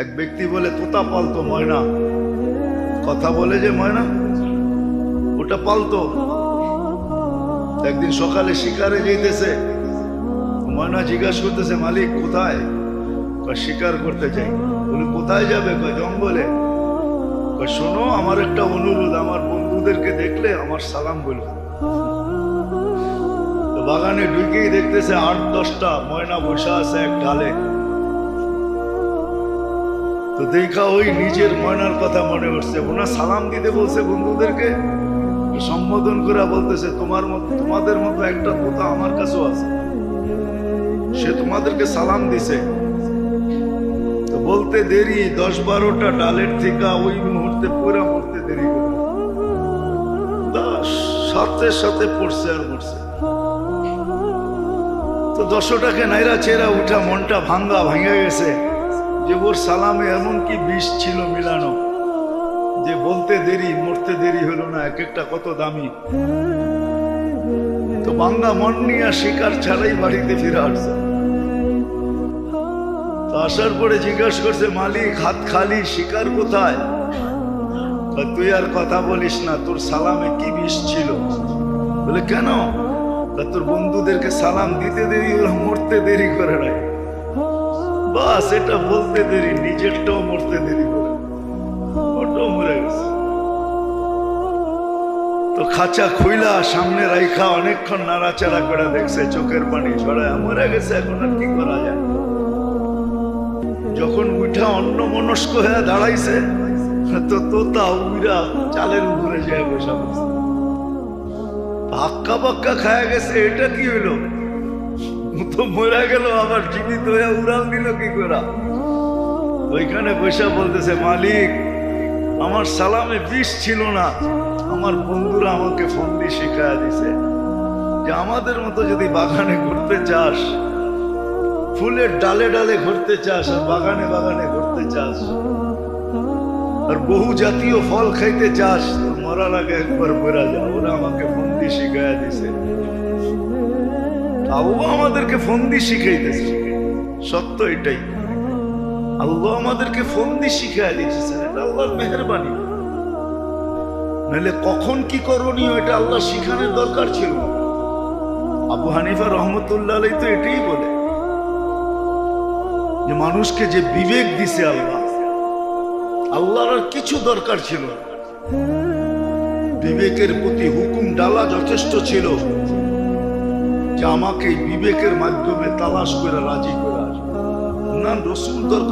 এক ব্যক্তি বলে তোতা পালতো ময়না, কথা বলে যে ময়না ওটা পালতো। একদিন সকালে শিকারে যেতেছে, ময়না জিজ্ঞাসা করতেছে মালিক কোথায়? শিকার করতে চাই। বলে কোথায় যাবে? জঙ্গলে। শোনো আমার একটা অনুরোধ, আমার বন্ধুদেরকে দেখলে আমার সালাম বলবে। বাগানে ঢুকেই দেখতেছে 8-10টা ময়না বসে আছে এক ঢালে। তো দেখা ওই নিজের ময়নার কথা মনে হচ্ছে, ওনা সালাম দিতে বলছে বন্ধুদেরকে, সম্বোধন করে বলতেছে তোমাদের মতো একটা তোতা আমার কাছেও আছে, সে তোমাদেরকে সালাম দিছে। তো বলতে দেরি 10-12টা ডালের থেকে ওই মুহূর্তে পুরা মরতে দেরি করে সাথে সাথে পড়ছে আর মরছে। তো 10টাকে নাইরা চেরা উঠা মনটা ভাঙা গেছে যে ওর সালামে এমন কি বিষ ছিল মিলানো যে বলতে দেরি মরতে দেরি হলো না, এক একটা কত দামি। তো ভাঙ্গা মন নিয়ে শিকার ছাড়াই বাড়িতে ফিরে আসছে। তো আসার পরে জিজ্ঞাসা করছে মালিক হাত খালি, শিকার কোথায়? তুই আর কথা বলিস না, তোর সালামে কি বিষ ছিল? বলে কেন? তোর বন্ধুদেরকে সালাম দিতে দেরি হলো, মরতে দেরি করে নাই। বাস এটা বলতে দেরি, নিজেরটাও মরতে দেরি করে, ওটাও মরে গেছে। তো খাঁচা খুইলা সামনে রাইখা অনেকক্ষণ নাড়াচাড়া করে দেখছে, চোখের পানি ছড়ায়, মরে গেছে, এখন আর কি করা যায়। যখন উঠা অন্য মনস্ক হয়ে দাঁড়াইছে, তো তোতা উইরা চালের উপরে যায় বসা বসে, হাক্কা বাক্কা খায়া গেছে। এটা কি হইলো? তো মরা গেল, আবার জীবিত হয়ে উড়াল দিল কি করে? ওইখানে বসে বলতেছে মালিক আমার সালামে বিষ ছিল না, আমার বন্ধুরা আমাকে ফন্দি শিখায়া দিছে যে আমাদের মতো যদি বাগানে ঘুরতে চাস, ফুলের ডালে ডালে ঘুরতে চাস, আর বাগানে বাগানে ঘুরতে চাস, আর বহু জাতীয় ফল খাইতে চাস, মরার আগে একবার মরা যা। ওরা আমাকে ফন্দি শিখায়া দিছে, আল্লাহ আমাদেরকে ফন্দি শিখাইতেছে। সত্য এটাই, আল্লাহ আমাদেরকে ফন্দি শিখাই দিতেছে, এটা আল্লাহর মেহেরবানি। নাহলে কখন কি করণীয় এটা আল্লাহ শিখানোর দরকার ছিল। আবু হানিফা রহমতুল্লাহ আলাইহি তো এটাই বলে যে মানুষকে যে বিবেক দিছে আল্লাহ, আল্লাহর আর কিছু দরকার ছিল না। বিবেকের প্রতি হুকুম ডালা যথেষ্ট ছিল যে আমাকে বিবেকের মাধ্যমে তালাশ করে রাজি করে আসবে না, রসুল দরকার